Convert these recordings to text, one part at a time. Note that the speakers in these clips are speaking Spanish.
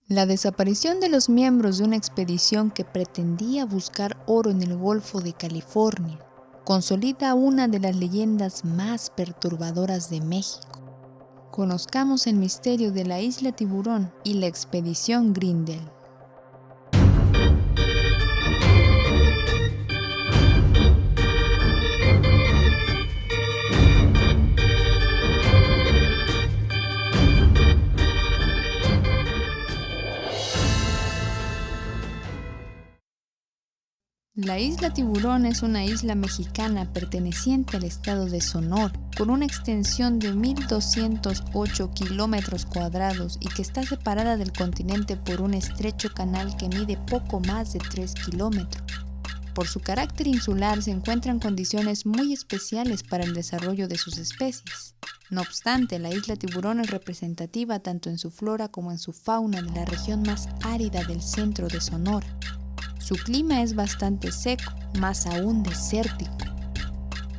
La desaparición de los miembros de una expedición que pretendía buscar oro en el Golfo de California consolida una de las leyendas más perturbadoras de México. Conozcamos el misterio de la Isla Tiburón y la expedición Grindel. La isla Tiburón es una isla mexicana perteneciente al estado de Sonora, con una extensión de 1,208 kilómetros cuadrados y que está separada del continente por un estrecho canal que mide poco más de 3 kilómetros. Por su carácter insular se encuentran condiciones muy especiales para el desarrollo de sus especies. No obstante, la isla Tiburón es representativa tanto en su flora como en su fauna de la región más árida del centro de Sonora. Su clima es bastante seco, más aún desértico.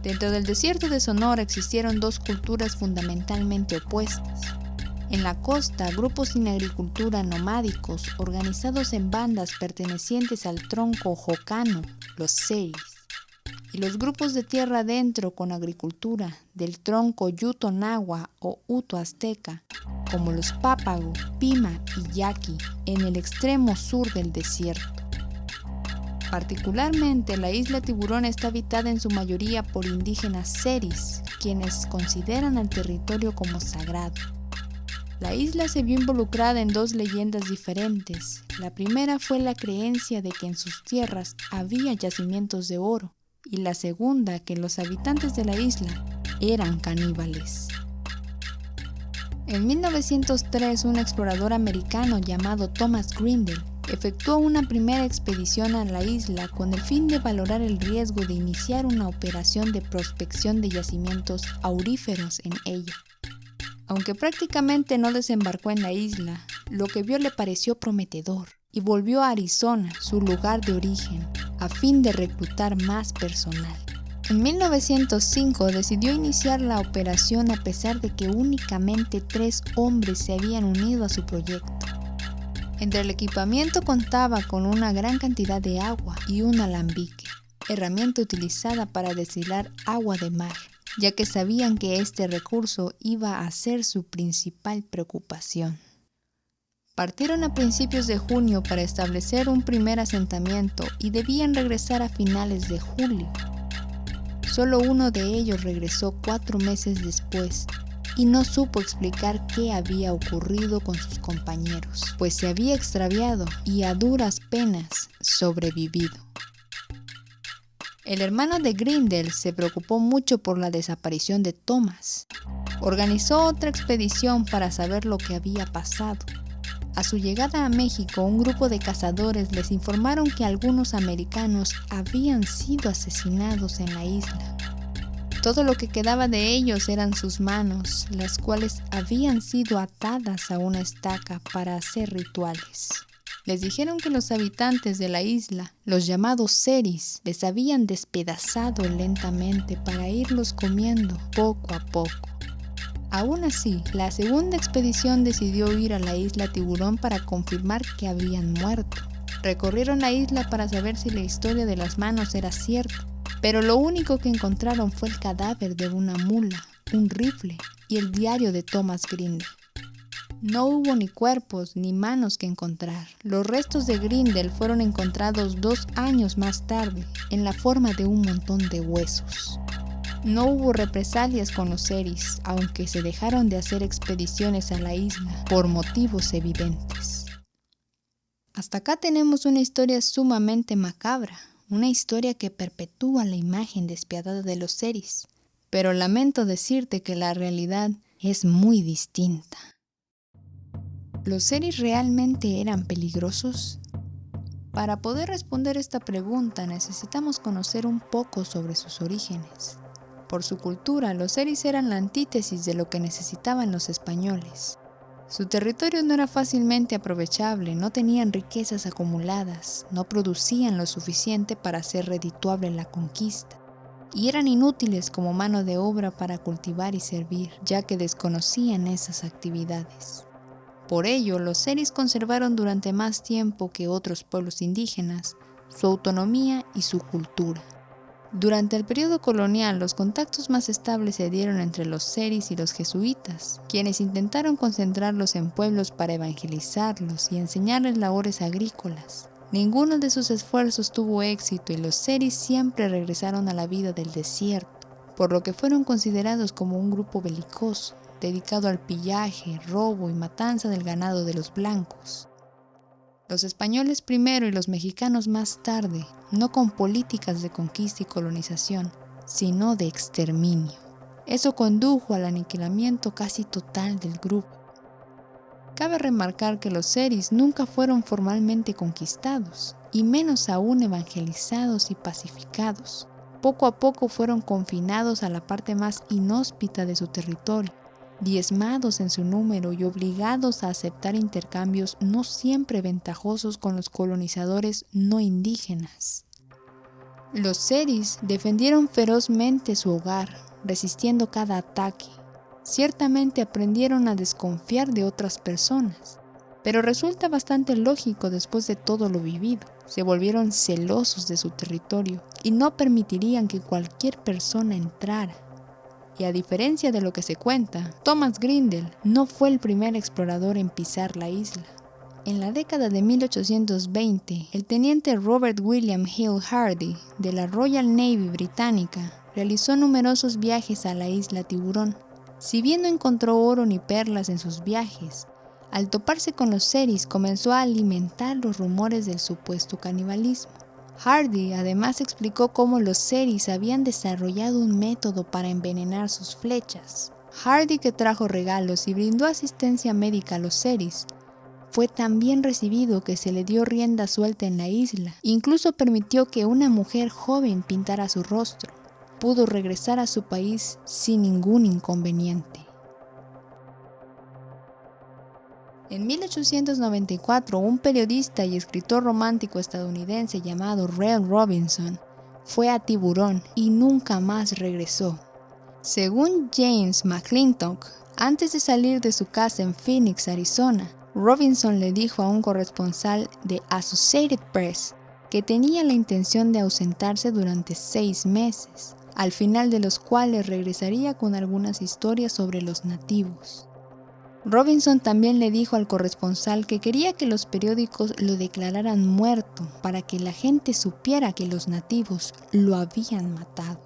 Dentro del desierto de Sonora existieron dos culturas fundamentalmente opuestas. En la costa, grupos sin agricultura nomádicos, organizados en bandas pertenecientes al tronco Jocano, los Seris, y los grupos de tierra adentro con agricultura, del tronco Yuto-Nahua o Uto-Azteca, como los Pápago, Pima y Yaqui, en el extremo sur del desierto. Particularmente, la isla Tiburón está habitada en su mayoría por indígenas seris, quienes consideran al territorio como sagrado. La isla se vio involucrada en dos leyendas diferentes. La primera fue la creencia de que en sus tierras había yacimientos de oro, y la segunda que los habitantes de la isla eran caníbales. En 1903, un explorador americano llamado Thomas Grindel efectuó una primera expedición a la isla con el fin de valorar el riesgo de iniciar una operación de prospección de yacimientos auríferos en ella. Aunque prácticamente no desembarcó en la isla, lo que vio le pareció prometedor y volvió a Arizona, su lugar de origen, a fin de reclutar más personal. En 1905 decidió iniciar la operación a pesar de que únicamente 3 hombres se habían unido a su proyecto. Entre el equipamiento contaba con una gran cantidad de agua y un alambique, herramienta utilizada para destilar agua de mar, ya que sabían que este recurso iba a ser su principal preocupación. Partieron a principios de junio para establecer un primer asentamiento y debían regresar a finales de julio. Solo uno de ellos regresó 4 meses después y no supo explicar qué había ocurrido con sus compañeros, pues se había extraviado y a duras penas sobrevivido. El hermano de Grindel se preocupó mucho por la desaparición de Thomas. Organizó otra expedición para saber lo que había pasado. A su llegada a México, un grupo de cazadores les informaron que algunos americanos habían sido asesinados en la isla. Todo lo que quedaba de ellos eran sus manos, las cuales habían sido atadas a una estaca para hacer rituales. Les dijeron que los habitantes de la isla, los llamados seris, les habían despedazado lentamente para irlos comiendo poco a poco. Aún así, la segunda expedición decidió ir a la isla Tiburón para confirmar que habían muerto. Recorrieron la isla para saber si la historia de las manos era cierta, pero lo único que encontraron fue el cadáver de una mula, un rifle y el diario de Thomas Grindel. No hubo ni cuerpos ni manos que encontrar. Los restos de Grindel fueron encontrados 2 años más tarde, en la forma de un montón de huesos. No hubo represalias con los seris, aunque se dejaron de hacer expediciones a la isla por motivos evidentes. Hasta acá tenemos una historia sumamente macabra, una historia que perpetúa la imagen despiadada de los seris, pero lamento decirte que la realidad es muy distinta. ¿Los seris realmente eran peligrosos? Para poder responder esta pregunta necesitamos conocer un poco sobre sus orígenes. Por su cultura, los seris eran la antítesis de lo que necesitaban los españoles. Su territorio no era fácilmente aprovechable, no tenían riquezas acumuladas, no producían lo suficiente para hacer redituable la conquista, y eran inútiles como mano de obra para cultivar y servir, ya que desconocían esas actividades. Por ello, los seris conservaron durante más tiempo que otros pueblos indígenas su autonomía y su cultura. Durante el periodo colonial, los contactos más estables se dieron entre los seris y los jesuitas, quienes intentaron concentrarlos en pueblos para evangelizarlos y enseñarles labores agrícolas. Ninguno de sus esfuerzos tuvo éxito y los seris siempre regresaron a la vida del desierto, por lo que fueron considerados como un grupo belicoso, dedicado al pillaje, robo y matanza del ganado de los blancos. Los españoles primero y los mexicanos más tarde, no con políticas de conquista y colonización, sino de exterminio. Eso condujo al aniquilamiento casi total del grupo. Cabe remarcar que los seris nunca fueron formalmente conquistados, y menos aún evangelizados y pacificados. Poco a poco fueron confinados a la parte más inhóspita de su territorio, diezmados en su número y obligados a aceptar intercambios no siempre ventajosos con los colonizadores no indígenas. Los seris defendieron ferozmente su hogar, resistiendo cada ataque. Ciertamente aprendieron a desconfiar de otras personas, pero resulta bastante lógico después de todo lo vivido. Se volvieron celosos de su territorio y no permitirían que cualquier persona entrara. Y a diferencia de lo que se cuenta, Thomas Grindel no fue el primer explorador en pisar la isla. En la década de 1820, el teniente Robert William Hill Hardy, de la Royal Navy británica, realizó numerosos viajes a la isla Tiburón. Si bien no encontró oro ni perlas en sus viajes, al toparse con los seris comenzó a alimentar los rumores del supuesto canibalismo. Hardy además explicó cómo los seris habían desarrollado un método para envenenar sus flechas. Hardy, que trajo regalos y brindó asistencia médica a los seris, fue tan bien recibido que se le dio rienda suelta en la isla. Incluso permitió que una mujer joven pintara su rostro. Pudo regresar a su país sin ningún inconveniente. En 1894, un periodista y escritor romántico estadounidense llamado Ray Robinson fue a Tiburón y nunca más regresó. Según James McClintock, antes de salir de su casa en Phoenix, Arizona, Robinson le dijo a un corresponsal de Associated Press que tenía la intención de ausentarse durante 6 meses, al final de los cuales regresaría con algunas historias sobre los nativos. Robinson también le dijo al corresponsal que quería que los periódicos lo declararan muerto para que la gente supiera que los nativos lo habían matado.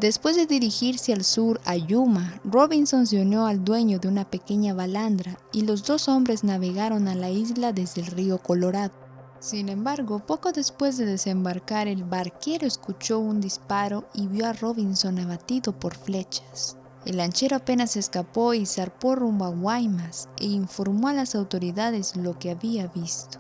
Después de dirigirse al sur a Yuma, Robinson se unió al dueño de una pequeña balandra y los dos hombres navegaron a la isla desde el río Colorado. Sin embargo, poco después de desembarcar, el barquero escuchó un disparo y vio a Robinson abatido por flechas. El lanchero apenas escapó y zarpó rumbo a Guaymas e informó a las autoridades lo que había visto.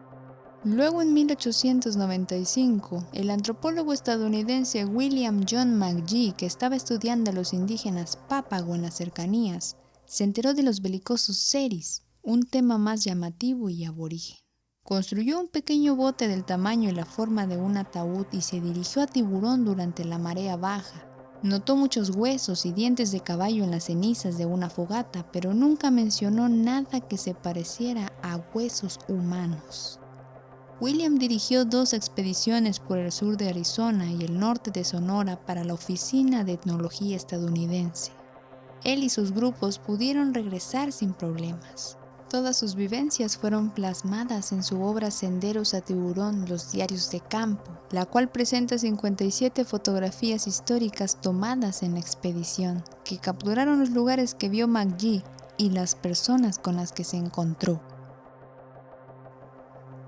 Luego, en 1895, el antropólogo estadounidense William John McGee, que estaba estudiando a los indígenas Pápago en las cercanías, se enteró de los belicosos seris, un tema más llamativo y aborigen. Construyó un pequeño bote del tamaño y la forma de un ataúd y se dirigió a Tiburón durante la marea baja. Notó muchos huesos y dientes de caballo en las cenizas de una fogata, pero nunca mencionó nada que se pareciera a huesos humanos. William dirigió 2 expediciones por el sur de Arizona y el norte de Sonora para la Oficina de Etnología estadounidense. Él y sus grupos pudieron regresar sin problemas. Todas sus vivencias fueron plasmadas en su obra Senderos a Tiburón, los diarios de campo, la cual presenta 57 fotografías históricas tomadas en la expedición, que capturaron los lugares que vio McGee y las personas con las que se encontró.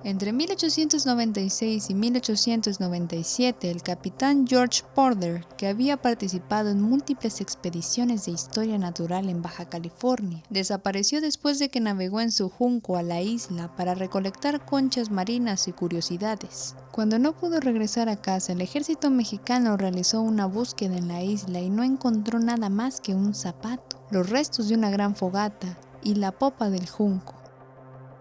Entre 1896 y 1897, el capitán George Porter, que había participado en múltiples expediciones de historia natural en Baja California, desapareció después de que navegó en su junco a la isla para recolectar conchas marinas y curiosidades. Cuando no pudo regresar a casa, el ejército mexicano realizó una búsqueda en la isla y no encontró nada más que un zapato, los restos de una gran fogata y la popa del junco.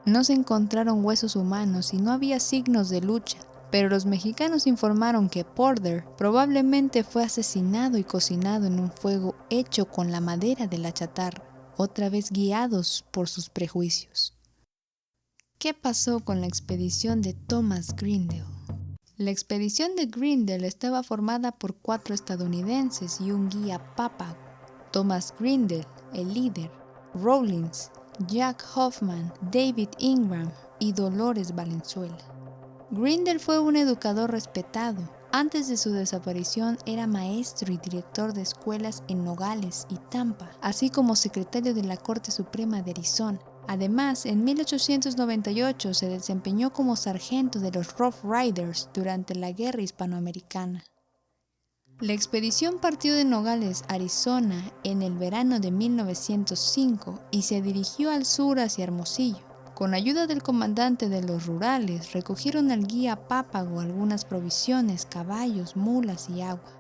No se encontraron huesos humanos y no había signos de lucha, pero los mexicanos informaron que Porter probablemente fue asesinado y cocinado en un fuego hecho con la madera de la chatarra. otra vez guiados por sus prejuicios. ¿Qué pasó con la expedición de Thomas Grindel? La expedición de Grindel estaba formada por 4 estadounidenses y un guía Papago: Thomas Grindel, el líder, Rawlins, Jack Hoffman, David Ingram y Dolores Valenzuela. Grindel fue un educador respetado. Antes de su desaparición era maestro y director de escuelas en Nogales y Tampa, así como secretario de la Corte Suprema de Arizona. Además, en 1898 se desempeñó como sargento de los Rough Riders durante la Guerra Hispanoamericana. La expedición partió de Nogales, Arizona, en el verano de 1905 y se dirigió al sur hacia Hermosillo. Con ayuda del comandante de los rurales, recogieron al guía Papago algunas provisiones, caballos, mulas y agua.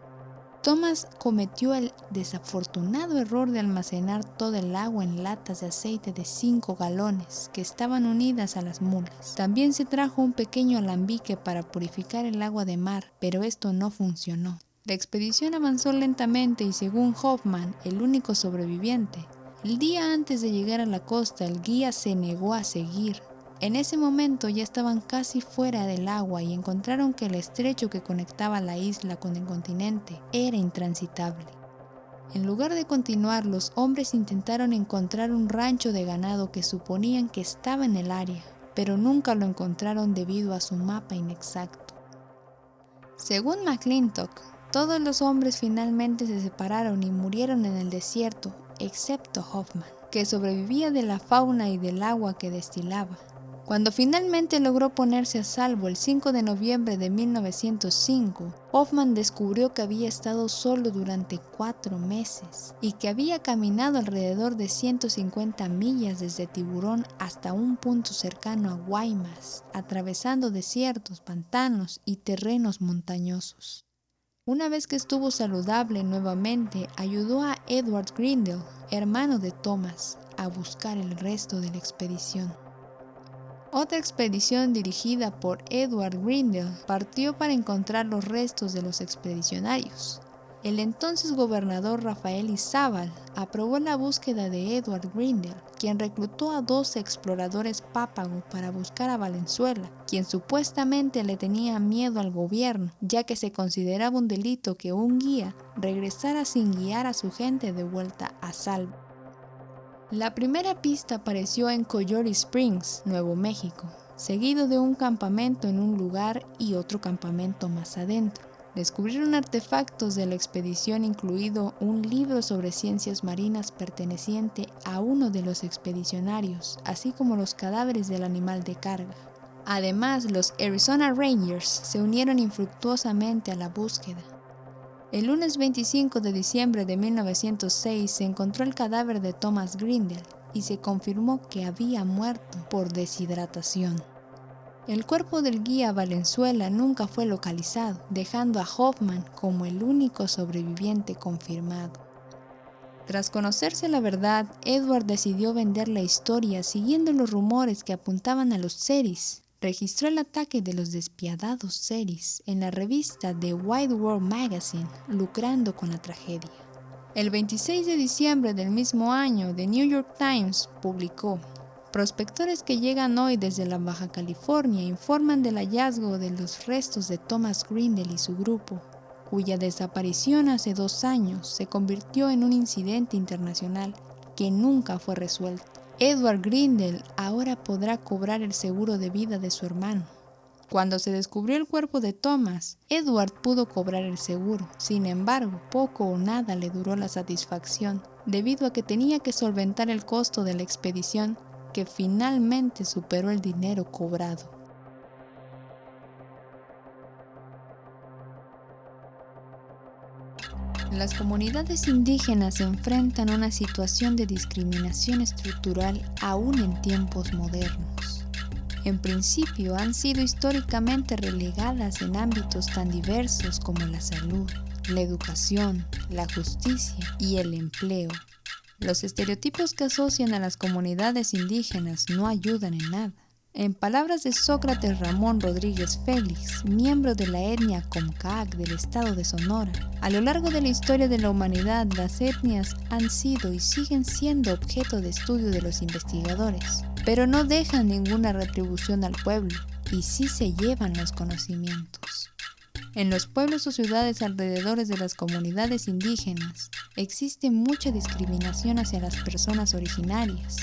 Thomas cometió el desafortunado error de almacenar todo el agua en latas de aceite de 5 galones que estaban unidas a las mulas. También se trajo un pequeño alambique para purificar el agua de mar, pero esto no funcionó. La expedición avanzó lentamente y, según Hoffman, el único sobreviviente, el día antes de llegar a la costa, el guía se negó a seguir. En ese momento ya estaban casi fuera del agua y encontraron que el estrecho que conectaba la isla con el continente era intransitable. En lugar de continuar, los hombres intentaron encontrar un rancho de ganado que suponían que estaba en el área, pero nunca lo encontraron debido a su mapa inexacto. Según McClintock, todos los hombres finalmente se separaron y murieron en el desierto, excepto Hoffman, que sobrevivía de la fauna y del agua que destilaba. Cuando finalmente logró ponerse a salvo el 5 de noviembre de 1905, Hoffman descubrió que había estado solo durante 4 meses y que había caminado alrededor de 150 millas desde Tiburón hasta un punto cercano a Guaymas, atravesando desiertos, pantanos y terrenos montañosos. Una vez que estuvo saludable nuevamente, ayudó a Edward Grindel, hermano de Thomas, a buscar el resto de la expedición. Otra expedición dirigida por Edward Grindel partió para encontrar los restos de los expedicionarios. El entonces gobernador Rafael Izabal aprobó la búsqueda de Edward Grindel, quien reclutó a 12 exploradores Papago para buscar a Valenzuela, quien supuestamente le tenía miedo al gobierno, ya que se consideraba un delito que un guía regresara sin guiar a su gente de vuelta a salvo. La primera pista apareció en Coyote Springs, Nuevo México, seguido de un campamento en un lugar y otro campamento más adentro. Descubrieron artefactos de la expedición, incluido un libro sobre ciencias marinas perteneciente a uno de los expedicionarios, así como los cadáveres del animal de carga. Además, los Arizona Rangers se unieron infructuosamente a la búsqueda. El lunes 25 de diciembre de 1906 se encontró el cadáver de Thomas Grindel y se confirmó que había muerto por deshidratación. El cuerpo del guía Valenzuela nunca fue localizado, dejando a Hoffman como el único sobreviviente confirmado. Tras conocerse la verdad, Edward decidió vender la historia siguiendo los rumores que apuntaban a los Seris. Registró el ataque de los despiadados Seris en la revista The Wide World Magazine, lucrando con la tragedia. El 26 de diciembre del mismo año, The New York Times publicó: prospectores que llegan hoy desde la Baja California informan del hallazgo de los restos de Thomas Grindel y su grupo, cuya desaparición hace 2 años se convirtió en un incidente internacional que nunca fue resuelto. Edward Grindel ahora podrá cobrar el seguro de vida de su hermano. Cuando se descubrió el cuerpo de Thomas, Edward pudo cobrar el seguro. Sin embargo, poco o nada le duró la satisfacción, debido a que tenía que solventar el costo de la expedición, que finalmente superó el dinero cobrado. Las comunidades indígenas se enfrentan a una situación de discriminación estructural aún en tiempos modernos. En principio, han sido históricamente relegadas en ámbitos tan diversos como la salud, la educación, la justicia y el empleo. Los estereotipos que asocian a las comunidades indígenas no ayudan en nada. En palabras de Sócrates Ramón Rodríguez Félix, miembro de la etnia Comcaac del estado de Sonora, a lo largo de la historia de la humanidad, las etnias han sido y siguen siendo objeto de estudio de los investigadores, pero no dejan ninguna retribución al pueblo, y sí se llevan los conocimientos. En los pueblos o ciudades alrededor de las comunidades indígenas, existe mucha discriminación hacia las personas originarias.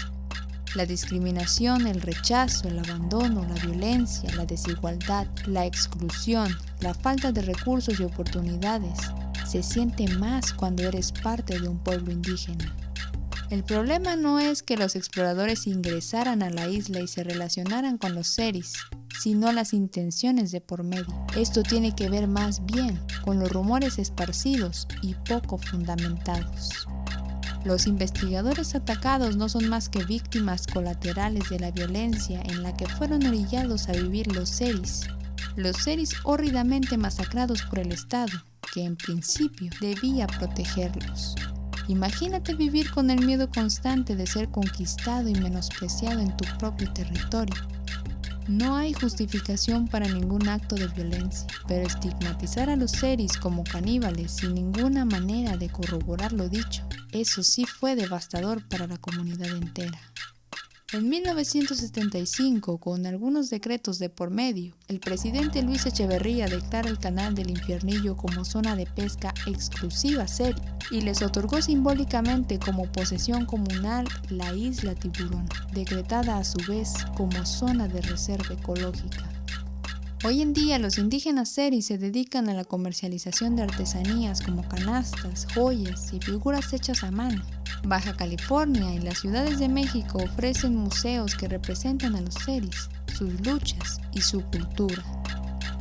La discriminación, el rechazo, el abandono, la violencia, la desigualdad, la exclusión, la falta de recursos y oportunidades se siente más cuando eres parte de un pueblo indígena. El problema no es que los exploradores ingresaran a la isla y se relacionaran con los seris, sino las intenciones de por medio. Esto tiene que ver más bien con los rumores esparcidos y poco fundamentados. Los investigadores atacados no son más que víctimas colaterales de la violencia en la que fueron orillados a vivir los seris hórridamente masacrados por el Estado, que en principio debía protegerlos. Imagínate vivir con el miedo constante de ser conquistado y menospreciado en tu propio territorio. No hay justificación para ningún acto de violencia, pero estigmatizar a los seris como caníbales sin ninguna manera de corroborar lo dicho, eso sí fue devastador para la comunidad entera. En 1975, con algunos decretos de por medio, el presidente Luis Echeverría declara el Canal del Infiernillo como zona de pesca exclusiva seri y les otorgó simbólicamente como posesión comunal la isla Tiburón, decretada a su vez como zona de reserva ecológica. Hoy en día los indígenas seris se dedican a la comercialización de artesanías como canastas, joyas y figuras hechas a mano. Baja California y las ciudades de México ofrecen museos que representan a los seris, sus luchas y su cultura.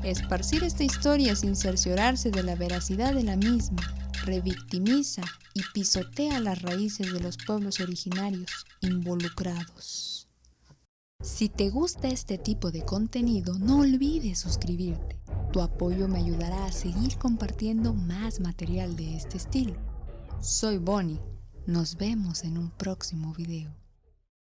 Esparcir esta historia sin cerciorarse de la veracidad de la misma revictimiza y pisotea las raíces de los pueblos originarios involucrados. Si te gusta este tipo de contenido, no olvides suscribirte. Tu apoyo me ayudará a seguir compartiendo más material de este estilo. Soy Bonnie. Nos vemos en un próximo video.